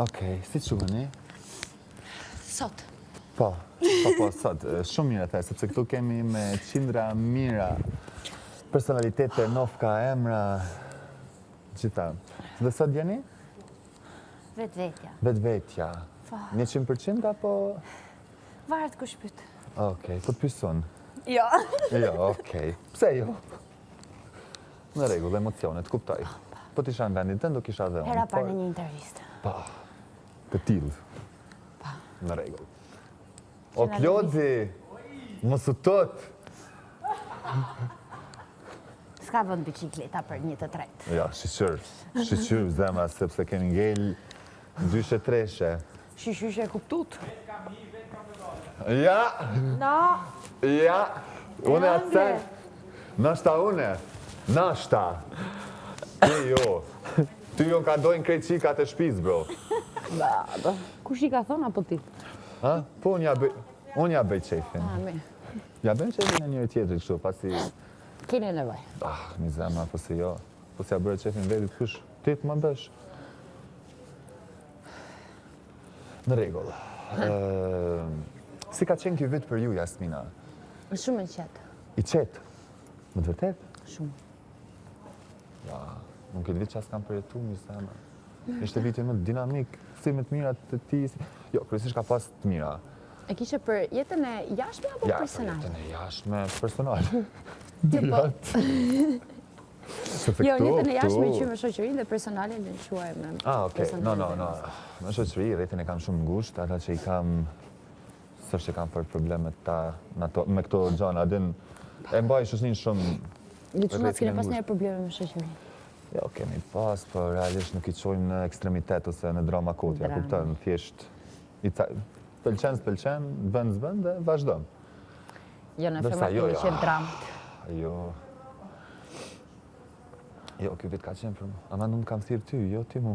Okej, si quheni? Sot. Po, sot. Shumë mirë the, sepse këtu kemi me qindra mira, personalitete, nofka, emra, gjitha. Dhe sot jeni? Vetvetja. Vetvetja. 100% apo? Varet kush pyet. Okej, po të pyson. Jo. Jo, okej. Pse jo? Në rregull, emocionet, kuptoj. Po t'isha në vendin tënd, do kisha dhe unë. Hera parë në një intervistë. Po, të tillë. Në rregull. O Klodi, mos u tot. S'ka vend bicikleta për 1 të tretë. Ja, shiqyr zemra, sepse kemi ngel dyshe treshe. Shyshe e kuptut. Ja, No. ja, une atë. Nashta une, nashta. Ti jo. Ty jo ka dojnë krejt qikat e shpiz, bro. Kush i ka thonë apo ti? Ha? Po unë ja bëj qefin. Ja bëj qefin e njëri tjetëri kështu, pasi... Keni nevoj. Mi zemra, po se jo. Po se ja bërë qefin vedit, kush ti të më bësh. Në rregull. Si ka qenë kjo vit për ju, Jasmina? Shumë e qetë. I qetë? Më të vërtet? Shumë. Ja, nuk këtë vit që as kam përjetu, mi zemra. Ishte viti më dinamik, si më të mirat të ti... Jo, kryesisht ka pas të mira. E kishe për jetën e jashtme apo personale? Ja, për jetën e jashtme, personale. Jo, jetën e jashtme i qymë shoqëri dhe personale në quaj me... Okej, no. Në shoqëri, rrethin e kam shumë ngusht, ata që i kam... Sështë që kam për problemet ta me këto gjana, adin... E mbaj shoqërin shumë... Lëçunat s'kene pas njerë probleme me shoqëri? Jo, kemi pas, për realisht nuk i qojmë në ekstremitet ose në drama kotja, kuptën, thjesht... Pëlqen, bënd dhe vazhdojmë. Jo, në femër të qef dramët. Jo, kjo vit ka qenë për mu. Ama nuk kam thirë ty, jo ti mu.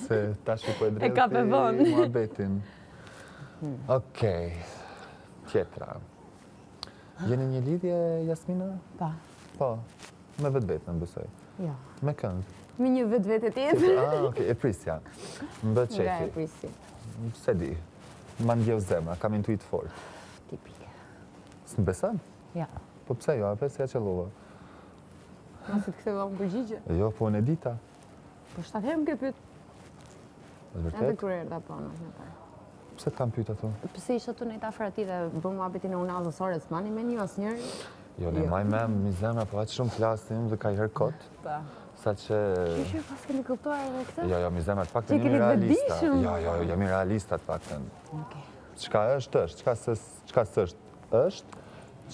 Se tash po e drejti mua betin. Okej, tjetra. Jeni një lidhje, Jasmina? Po, me vetë në besoj. Jo. Me kënd? Me një vetë tjetër. Okej, e prisja. Më bët qefi. Nga e prisi. Se di, ma ndjev zemra, kam intuit fort. Tipike. Së në besan? Ja. Po pse jo, ape se ja qëllova? Nëse të ktheva unë përgjigje? Jo, po në dita. Po 7 herë më ke pyet. Vërtet? Edhe kur erdha po në parë. Pse të kam pyet ato? Pse isha tu në ta afër atij dhe bëm muhabetin e unazës ore s'mani me një asnjëri? Jo, ne maj me mi zemra, po aq shumë flasim dhe ka i herë kot. Po. Sa që... Që pas keni kuptuar edhe këtë? Jo, mi zemra, të paktën jemi realista. Jo, jemi realista të paktën. Çka është, çka s'është,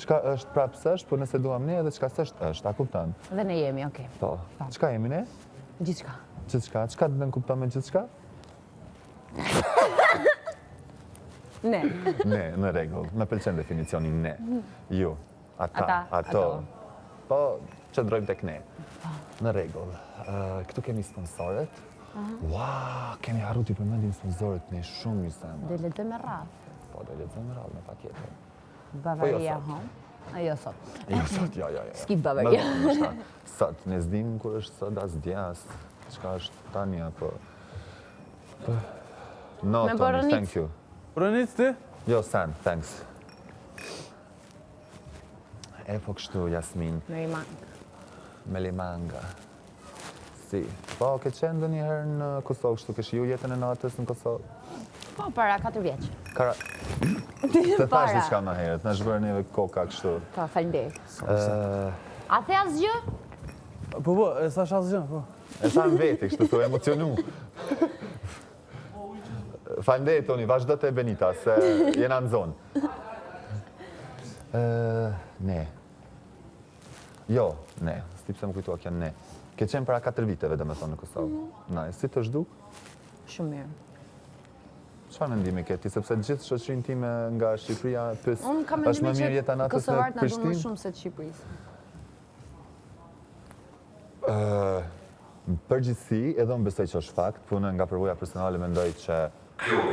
çka është prapë s'është, po nëse duam ne edhe çka s'është, a kupton? Dhe ne jemi, okej. Po. Çka jemi ne? Gjithçka. Gjithçka. Çka do të kupton me gjithçka? Ne. Ne, në rregull. Më pëlqen definicioni ne. Ju, ata, ato. Po, qëndrojmë tek ne. Në rregull. Këtu kemi sponsorët. Ua, kemi harru t'i përmendim sponsorët ne shumë i zemë. Do lexojmë me radhë. Po, do lexojmë me radhë, me patjetër. Bavaria Home. Jo sot. Jo sot, jo. S'ki Bavaria. Sot, ne s'dim kur është sot as djas, çka është tani apo. No, Tony, thank you. Bronic ti? Jo, San, thanks. E po kështu, Jasmin. Melimanga. Si. Po, ke qenë ndonjëherë në Kosovë kështu, kesh ju jetën e natës në Kosovë? Po, para 4 vjeç. Të thash diçka më herët, na zhbërë neve koka kështu. Po, faleminderit. A the asgjë? Po, e thash asgjë, po. E tha në veti, kështu të emocionu. Faleminderit, Toni, vazhdo të Benita, se jena në zonë. Ne. Jo, ne. S'ti pse më kujtua kja ne. Ke qenë para 4 viteve, dhe me thonë, në Kosovë. Nice. Si të zhduk? Shumë mirë. Çfarë mendimi ke ti, sepse gjithë shoqërinë time nga Shqipëria pys Unë kam mendimin që kosovarët na duan më shumë se të Shqipërisë. Në përgjithësi, edhe unë besoj që është fakt, por unë nga përvoja personale mendoj që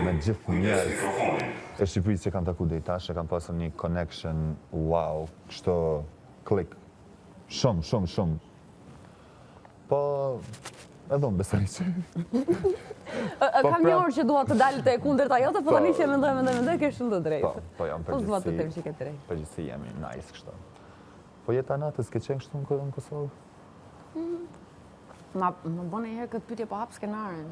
me gjithë njerëz e Shqipërisë që kam taku deri tash, kam pasur një connection, wow, kështu klik. Shumë. Po, Edhe unë besoj që. Kam një orë që dua të dalë të e kundërta jote, po tani që mendoj, ke shumë të drejtë. Po jam Po s'dua të them që ke drejtë. Përgjithësi jemi nice kështu. Po jeta natës ke qenë kështu në Kosovë? Më bën një herë këtë pyetje po hap skenarin.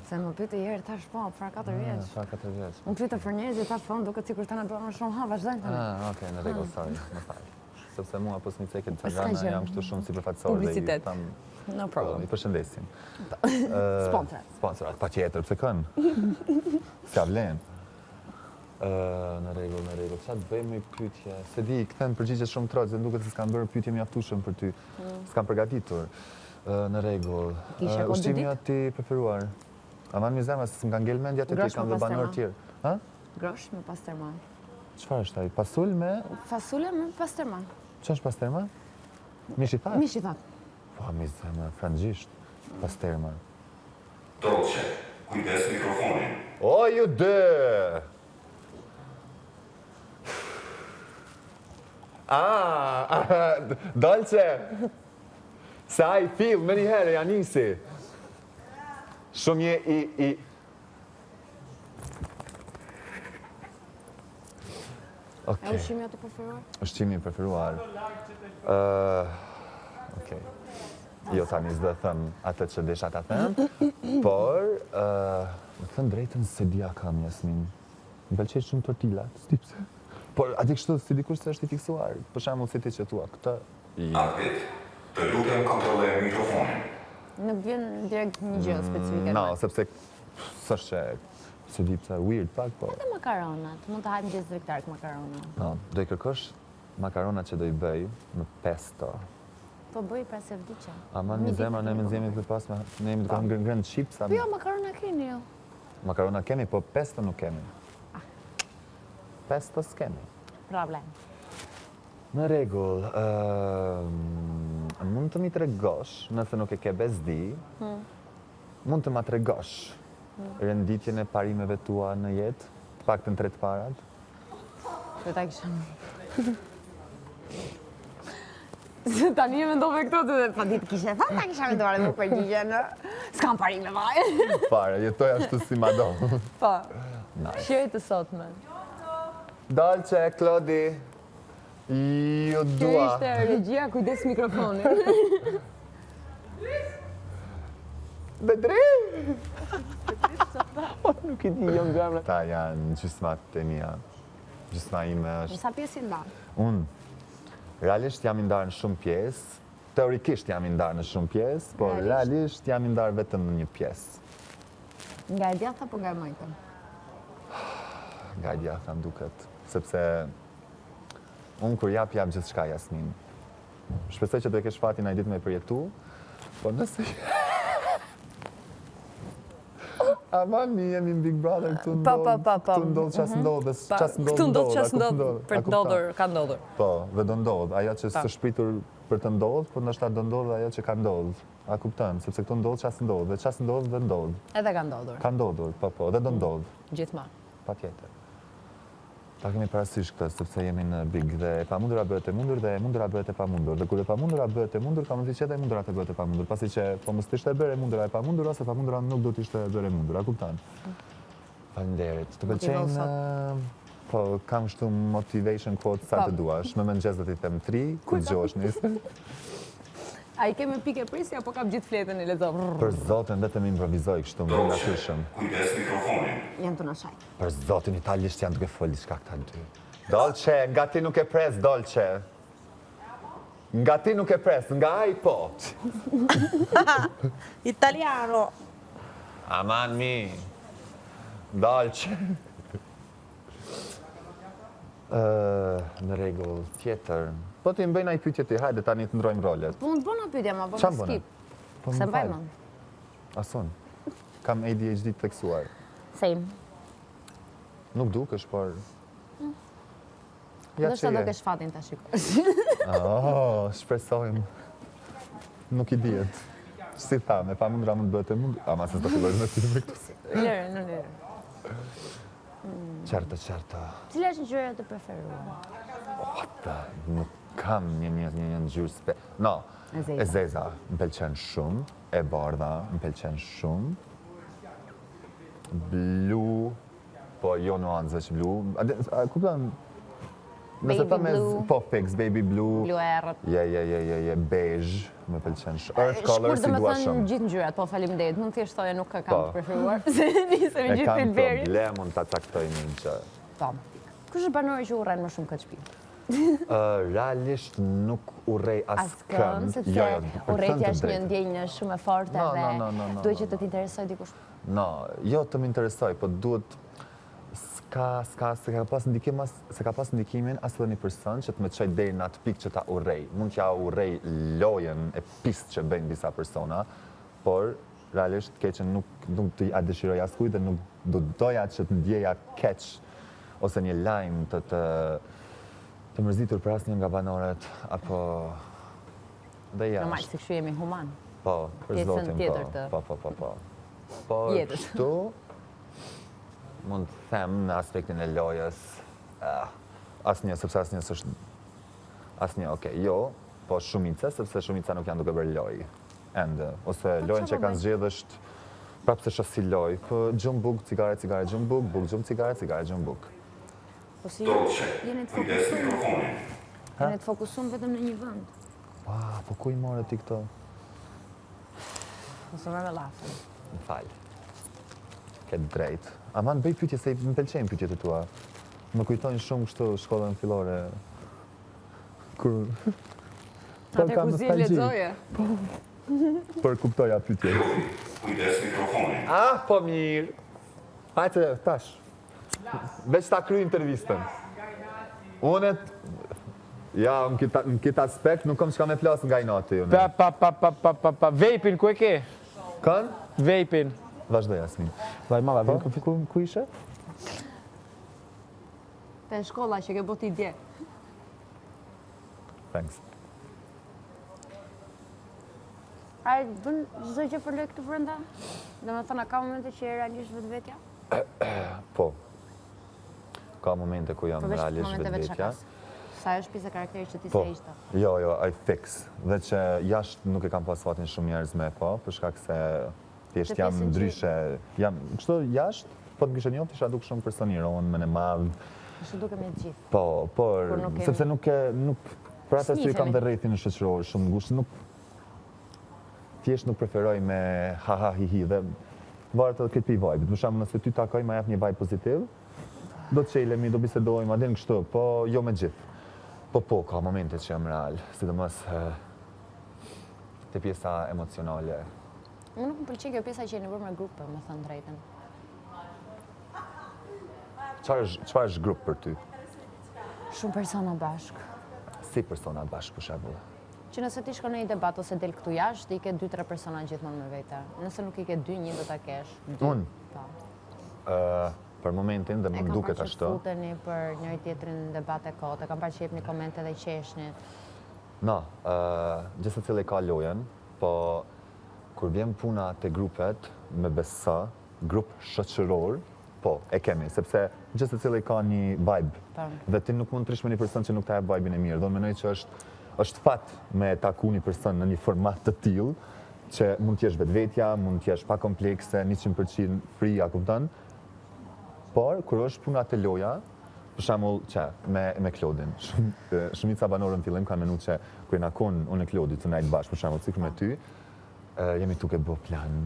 Se më pyeti herë tash po, para 4 vjeç. Para 4 vjeç. Unë pyeta për njerëzit tash po, duket sikur ta na duan shumë vazhdojnë tani. Okej, në rregull, sorry, më fal. Sepse mua po s'mi ceket Tagana, jam kështu shumë sipërfaqësor dhe i tam. No problem. I përshëndesim. Sponsorat, patjetër, pse kën? S'ka vlen. Në rregull. Çfarë bëjmë me pyetje? Se di, kthen përgjigje shumë trotë, dhe duket se s'kam bërë pyetje mjaftueshëm për ty. S'kam përgatitur. Në rregull. Ushqimi ti preferuar? Aman mi zemra, se s'm ka ngel mendja te ti kam dhe banor tjerë. Ha? Grosh me pastërma. Çfarë është ai? Pasul me? Fasule me pastërma. Ç'është pastërma? Mish i thatë? Mish i thatë. Po, mi zemra, frangjisht. Pastërma. Dolce, kujdes mikrofonin. O, ju dë! Dolce! Sa i fill, me njëherë, ja nisi. Shumë je i... E ushqimi atë preferuar? Ushqimi preferuar? Okej. Jo tani s'do thëm atë që desha ta them, por më thënë drejtën se dia kam Jasmin. Më pëlqej shumë tortillat, s'di pse. Por aty kështu si dikush se është i fiksuar. Për shembull si ti që thua këtë. Arvid, të lutem kontrolloj mikrofonin. Nuk vjen direkt një gjë specifike. No, sepse s'është që se di pse weird pak, po. Edhe makaronat, mund të hajmë gjithë drektark makarona. No, do i kërkosh makaronat që do i bëj në pesto. Po bëj pra se vdiqe. Aman një zemra, ne me nxjemi të pas, ne jemi të kanë ngrënë chipsa. Po jo, makarona keni jo. Makarona kemi, po pesto nuk kemi. Pesto s'kemi. Problem. Në rregull, mund të mi tregosh, nëse nuk e ke bezdi, mund të ma tregosh renditjen e parimeve tua në jetë, të paktën 3 të parat? Se ta kisha Se tani e mendove këto të dhe pa ditë kishe thënë, ta kisha menduar edhe më përgjigje në... S'kam parime vaj. Fare, jetoj ashtu si madam. Po, Nice. shjeri të sotme. Dolce, Klodi, ju Kjo dua. ishte regjia, kujdes mikrofonin. Bedri! Nuk i di, jam gjemre. Ta janë gjysmat e mia. Gjysma ime është... Sa pjesë i nda? Unë, realisht jam i ndarë në shumë pjesë, teorikisht jam i ndarë në shumë pjesë, por realisht jam i ndarë vetëm në një pjesë. Nga e djatha po nga e majtën? Nga e djatha më duket, sepse unë kur jap gjithçka Jasmin. Shpresoj që do e kesh fatin ai ditë me projektu, por nëse... Aman, mi jemi në Big Brother, këtu ndodh qas ndodh, Këtu ndodh qas ndodh, për të ndodhur, ka ndodhur. Po, dhe do ndodh, ajo që s'është shpritur për të ndodh, por ndoshta do ndodh ajo që ka ndodh. A kupton, sepse këtu ndodh qas ndodh, dhe qas ndodh dhe ndodh. Edhe ka ndodhur. Ka ndodhur, po, dhe do ndodh, Gjithmonë. patjetër. Ta kemi parasysh këtë, sepse jemi në Big dhe e pamundura bëhet e mundur dhe e mundura bëhet e pamundur. Dhe kur e pamundura bëhet e mundur, ka mundësi që edhe e mundura të bëhet e pamundur. Pasi që po mos t'ishte bërë e mundura e pamundur, ose pamundura nuk do t'ishte bërë e mundur. A kupton? Faleminderit. Të pëlqejnë, po kam kështu motivation quote sa të duash. Më mëngjes do t'i them 3, kur dëgjohesh nisë. A i keme pike prisja, apo kam gjithë fletën e lexo? Për zotin vetëm improvizoj kështu më nga kyshëm. Kujdes mikrofonin. Jam të nashaj. Për zotin italisht janë duke folë diçka këta dy. Dolce, nga ti nuk e pres, Dolce. Nga ti nuk e pres, nga ai po. Italiano. Aman mi. Dolce. Në rregull, tjetër. Po ti më bëjnë ai pyetje ti, hajde tani të ndrojmë rolet. Po unë të bëna pyetja, ma Çfarë bëna bëna? skip. Po Se më mbaj fal. mend. Asun. Kam ADHD të theksuar. Same. Nuk dukesh, por... Do shta do kesh fatin ta shikosh. Shpresojmë. Nuk i dihet. Si thamë, e pamundra mund të bëhet e mundur. Ama se s'do fillojmë me ty me këtu. Lërë, në lërë. Qartë. Cila është ngjyra të preferuar? Kam një ngjyrë no, e zeza më pëlqen shumë, e bardha më pëlqen shumë. Blu, po jo nuancë veç blu. Kupton? Nëse ta me po fix baby blue. Blu errët. Je beige, më pëlqen shumë. Earth color si dua Shkur shumë. gjithë ngjyrat, po faleminderit. Mund thjesht thoje nuk kam të preferuar. Se nisem gjithë Kam filberin. problem unë ta caktoj një që. Po. Kush është banori që urren më shumë këtë shtëpi? Realisht nuk urrej askënd. Sepse urrejtja është një ndjenjë shumë e fortë dhe duhet që të t'interesoj dikush. No, jo të më interesoj, po duhet se ka pas ndikimin as edhe një person që të më çoj deri në atë pikë që ta urrej. Mund t'ja urrej lojen e pistë që bëjnë disa persona, por realisht keqen nuk të ja dëshiroj askujt dhe nuk do doja që të ndjeja keq ose një lajm të mërzitur për asnjë nga banorët apo dhe jashtë. Normal se kështu jemi human. Po, për zotin po. Po, kështu mund të them në aspektin e lojës asnjë, sepse asnjë s'është asnjë, jo, po shumica, sepse shumica nuk janë duke bërë lojë. Ose lojën që kanë zgjedhë është prapë se si lojë, po gjumë buk, cigare, gjumë buk, gjumë cigare, gjumë buk. Po si Dolce, jeni të kujdes fokusuar. mikrofonin. Jeni të fokusuar vetëm në një vend. Po ku i more ti këto? Mos më me lafën. Më falë. Ke drejt. Aman bëj pyetje se më pëlqejnë pyetjet e tua. Më kujtojnë shumë kështu shkollën fillore. Kur Atë ku si lexoje. Për kuptoja pyetje. Kujdes mikrofonin. Po mirë. Hajde tash. Veç ta kryj intervistën. Unë në këtë aspekt nuk kam çka me flas nga i nati. Vapin, ku e ke? Kan? Vapin. Vazhdo Jasmin. Vaj malla, Ku ishe? Te shkolla që ke boti dje. Thanks. A bën çdo gjë për lek këtu brenda? Domethënë ka momente që je realisht vetvetja? Po. Ka momente ku jam realisht vetvetja. Sa është pjesë e karakterit që ti se ishte? Jo, I fix. Dhe që jashtë nuk e kam pas fatin shumë njerëz me për shkak se thjesht jam ndryshe. Jam kështu jashtë, po të kishe njoft isha duk shumë personirën, më në madh. Ishte duke me të gjithë. Po, por sepse nuk për atë arsye kam dhe rrethin shoqëror shumë ngushtë, thjesht nuk preferoj me ha hi hi dhe varet edhe këtë vibe. Për shembull, nëse ty takoj ma jap një vibe pozitiv, do të çelemi, do bisedojmë, madje kështu, po jo me gjithë. Po, ka momente që jam real, sidomos te pjesa emocionale. Unë nuk më pëlqej kjo pjesa që jeni bërë me grupe, me thënë drejtën. Çfarë është grup për ty? Shumë persona bashkë. Si persona bashkë për shembull? Që nëse ti shkon në një debat ose del këtu jashtë, i ke 2-3 persona gjithmonë me vete. Nëse nuk i ke 2, një do ta kesh. Unë? Për momentin dhe më duket ashtu. E kam parë që futeni për njëri tjetrin në debate kote, kam parë që jepni komente dhe qeshnit. No, gjithë cilë ka lojen, po kur vjen puna te grupet me besa, grup shoqëror, po, e kemi, sepse gjithë cilë ka një vibe. Dhe ti nuk mund të rish me një person që nuk ta jep vibe-in e mirë. Do të menoj që është fat me taku një person në një format të tillë, që mund t'jesh vetvetja, mund t'jesh pa komplekse, 100% free, a kupton? Por, kur është puna të loja, për shembull me Klodin, shumica banorë në fillim kanë menuar që kur na kon unë e Klodi të ndajt bashkë, për shembull, sikur me ty, jemi duke bë plan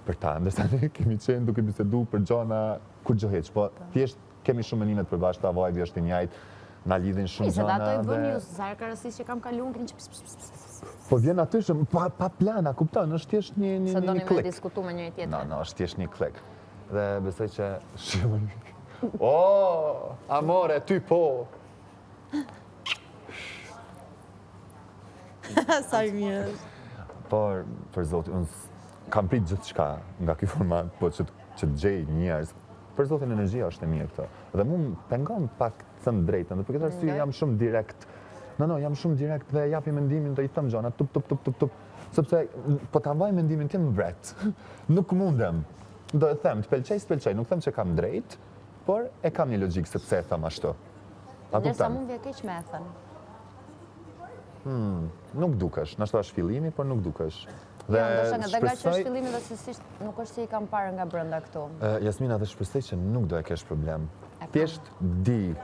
për ta, ndërsa ne kemi qenë duke bisedu për gjona kur gjë heq, po thjesht kemi shumë menimet përbashkëta, vibe është i njëjtë, na lidhin shumë gjëna. Ato i bën ju, sa ka rëndësi që kam kaluar keni po vjen aty shumë pa plana, kupton, është thjesht një klik. Se doni me diskutu me njëri tjetrin. No, është thjesht një klik. Dhe besoj që amore, ty po. Sa i mirë. Por, për zotin, unë kam prit gjithçka nga ky format, po që të gjej njerëz. Për zotin, energjia është e mirë këto. Dhe mu më pengon pak të thëmë drejtën, dhe për këtë arsye jam shumë direkt. Jam shumë direkt dhe japi mendimin dhe i thëmë gjona, tup. Sepse, po ta mbaj mendimin tim mbret. Nuk mundem. Do e them, të pëlqej, s'pëlqej, nuk them që kam drejt, por e kam një logjik sepse e them ashtu. Ndërsa mund vje keq me e thënë. Nuk dukesh, nashta është fillimi, por nuk dukesh. Dhe ndoshta nga që është fillimi dhe sesisht nuk është që i kam parë nga brenda këtu. Jasmina, dhe shpresoj që nuk do e kesh problem. Thjesht di,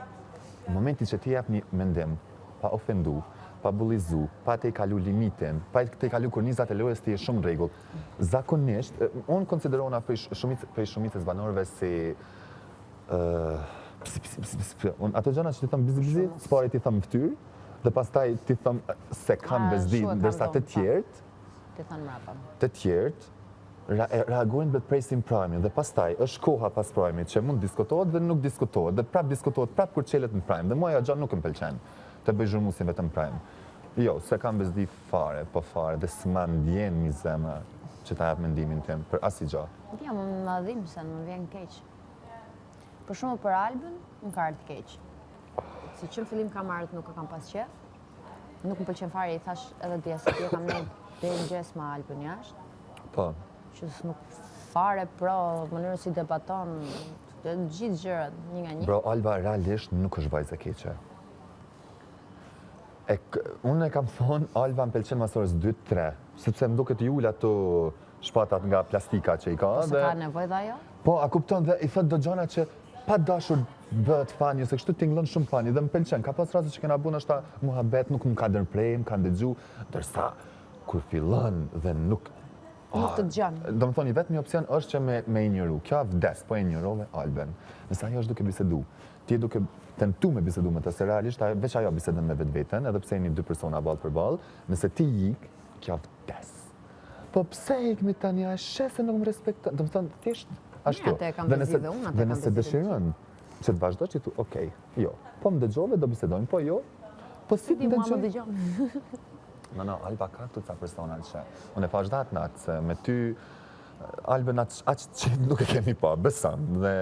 në momentin që ti jap një mendim, pa ofendu, pa bullizu, pa te i kalu limitin, pa te i kalu kornizat e lojës ti e shumë rregull. Zakonisht, unë konsiderona prej shumicës banorëve si ato gjëra që ti thon bizi, s'pari ti thon fytyrë, dhe pastaj ti thon se kam bezdi, ndërsa të tjerët Ti thon mrapa. Të tjerët reagojnë dhe presin prime dhe pastaj është koha pas prime që mund diskutohet dhe nuk diskutohet dhe prap diskutohet prap kur çelet në prime dhe mua ajo gjë nuk më pëlqen të bëj zhurmusin vetëm prime. Jo, se kam bezdi fare, po fare dhe s'ma ndjen një zemra që ta jap mendimin tim për asnjë gjë. Ja, më dhim se më vjen keq. Për shumë për Albën, më ka ardhur keq. Si që në fillim kam ardhur nuk e kam pas qef. Nuk më pëlqen fare, i thash edhe dje se ti e kam nejt deri në gjes me Albën jashtë. Po. Që nuk fare mënyrën si debaton, gjithë gjërat një nga një. Bro, Alba realisht nuk është vajzë e keqe. Unë e kam thonë, Alba më pëlqen mas orës 2-3, sepse më duket ju ato shpatat nga plastika që i ka. Po se ka nevojë dhe ajo? Po, a kupton dhe i thot do gjana që pa dashur bëhet fani, ose kështu t'inglon shumë fani dhe më pëlqen. Ka pas raste që kena bu nështë ta muhabet, nuk më ka dërprej, më ka ndëgju, dërsa kur fillon dhe nuk të dëgjon. Do më thoni, vetëm një opcion është që me injoru. Kjo vdes, po e injorove Alben. Nëse ajo është duke bisedu. Ti duke tentu me bisedu me të, se realisht veç ajo bisedën me vetveten, edhe pse jeni dy persona ballë për ballë, nëse ti ik, kjo vdes. Po pse ikmi tani, a shes se nuk më respekton. Do më thonë, thjesht ashtu. Dhe nëse dëshiron që të vazhdo që tu, okej, jo. Po më dëgjove, do bisedojmë, po jo. Po si të dëgjoj? No, Alba ka këtu ca persona që unë e pash datë natë, se me ty, Albën aqë që nuk e kemi pa, besam, dhe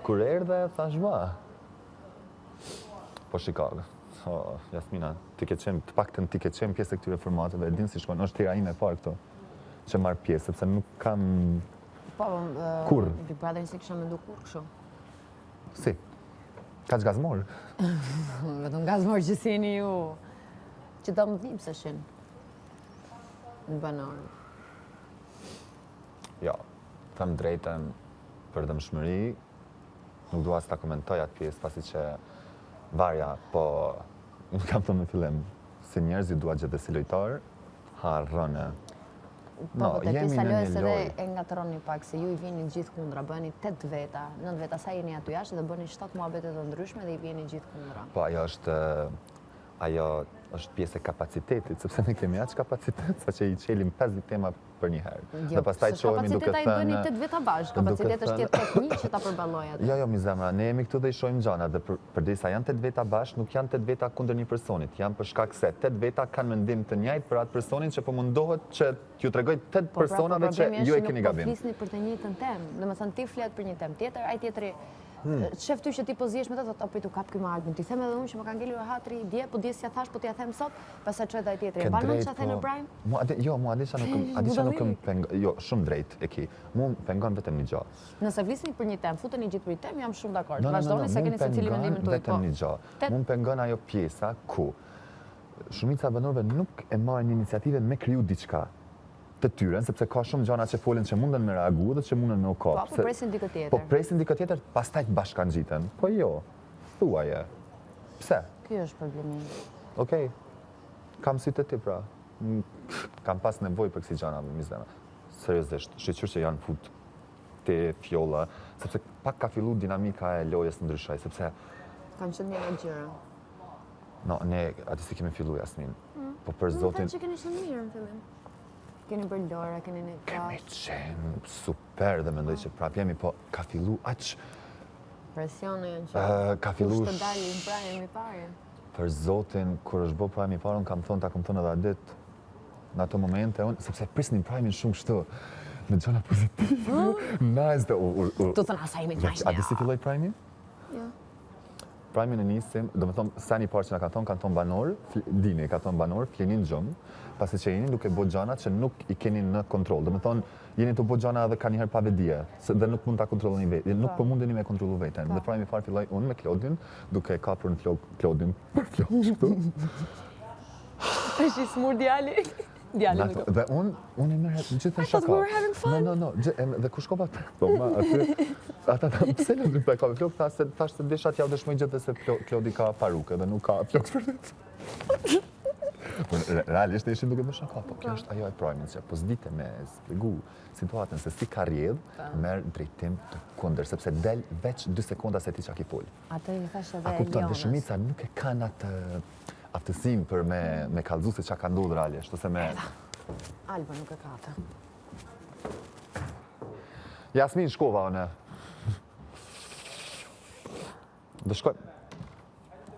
kur erdhe, thash ma. Po Chicago, Jasmina, të paktën ti ke qenë pjesë e këtyre formateve, e din si shkon, është tira ime e parë këto, që marrë pjesë, sepse nuk kam kur. Big Brother si kësha me ndu kur këshu? Si? Ka që gazmor? Vetëm gazmor që si jeni ju. Që do më dhim se shenë në banorë. Jo, thëmë drejten për dëmshmëri, nuk dua s'ta komentoj atë pjesë, pasi që varja, po nuk kam thëmë në fillim, si njerëzit dua gjithë dhe si lojtarë, harrënë. Po, të pjesa lojës edhe e ngatëroni pak, se ju i vini gjithë kundra, bëni 8 veta, 9 veta sa jeni aty jashtë dhe bëni 7 muhabetet të ndryshme dhe i vini gjithë kundra. Po, ajo është pjesë e kapacitetit, sepse ne kemi aq kapacitet sa që i qelim 5 tema për një herë. Jo, kapaciteta i bëni 8 veta bashkë, kapacitet është tjetë tek një që ta përballoj atë. Jo, mi zemra, ne jemi këtu dhe i shohim gjana, dhe përdesa janë 8 veta bashkë, nuk janë 8 veta kundër një personit, janë për shkak se 8 veta kanë mendim të njëjtë për atë personin që po mundohet që t'ju tregoj 8 personave që ju e keni gabim. Po flisni për të njëjtën temë, domethënë ti flet për një temë tjetër, ai tjetri shef ty që ti po zgjesh me të, thotë, tu kap ky me Albin. Ti them edhe unë që më ka ngelur hatri dje, po dje s'ja thash, po t'ja them sot, pastaj çoj ai tjetri. Mban mend çfarë the në Prime? Jo, mua Adisha nuk më pengon, jo, shumë drejt e ki. Mua më pengon vetëm një gjë. Nëse flisni për një temë, futeni gjithë për një temë, jam shumë dakord. Vazhdoni se keni secili mendimin tuaj. Vetëm një gjë. Mua më pengon ajo pjesa ku shumica e banorëve nuk e marrin iniciativën me kriju diçka të tyren, sepse ka shumë gjana që folën që munden me reagu dhe që munden me u kopë. Po presin dikë tjetër. Po presin dikë tjetër, pastaj të bashkangjiten. Po jo, thuaje. Pse? Ky është problemi. Okej, kam sytë ti pra. Kam pas nevojë për kësi gjana, mizema. Seriozisht, shqyqyr që janë fut te fjolla, sepse pak ka fillu dinamika e lojës në ndryshaj, sepse... Kanë qënë një gjëra. No, ne, ati si kemi fillu, Jasmin. Po për zotin... Që keni qënë mirë në fillim. Keni bërë lora, keni një krash. Kemi qenë super dhe mendoj që prap jemi, po ka fillu aq... Presione janë që... Ka fillu... Kushtë të dalin prajmë i pare. Për zotin, kur është bo prajmë i pare, unë kam thonë, ta kam thonë edhe adit. Në ato momente, unë, sepse prisnin prajmë shumë kështu. Me gjona pozitive. Nice dhe... Tu thënë asa imi të A di si filloj prajmë? Jo. Prajmë në nisim, do me thonë, sa një parë që në kanë thonë banor, dini, ka thonë banor, flenin gjumë, pasi që jeni duke bo gjana që nuk i keni në kontrol. Do me thonë, jeni të bo gjana edhe ka njëherë pa vedije, dhe nuk mund ta kontrolloni vetë, nuk po mundeni me kontrollu veten. Dhe prajmë i farë filloj unë me Klodin, duke kapur në Klodin për flokë këtu. Është I smur djali. Djali nuk. Dhe unë I merr gjithë thought we were having fun. No. Dhe ku shkova po ma aty ata pse në dy ka flok thash se desha t'ja dëshmoj gjithë se Klodi ka paruke dhe nuk ka flok për vetë. Realisht ishim duke bërë shaka, po kjo është ajo e projmin që po s'dite me splegu situatën se si ka rjedh, merr drejtim të kundër, sepse del veç 2 sekonda se ti çka ki fol. Atë I thash edhe A kupton, dhe Elionës. shumica nuk e kanë atë aftësim për me kallëzu se çka ka ndodhur realisht, ose me Alba nuk e ka atë. Jasmin shkova unë. Do shkoj.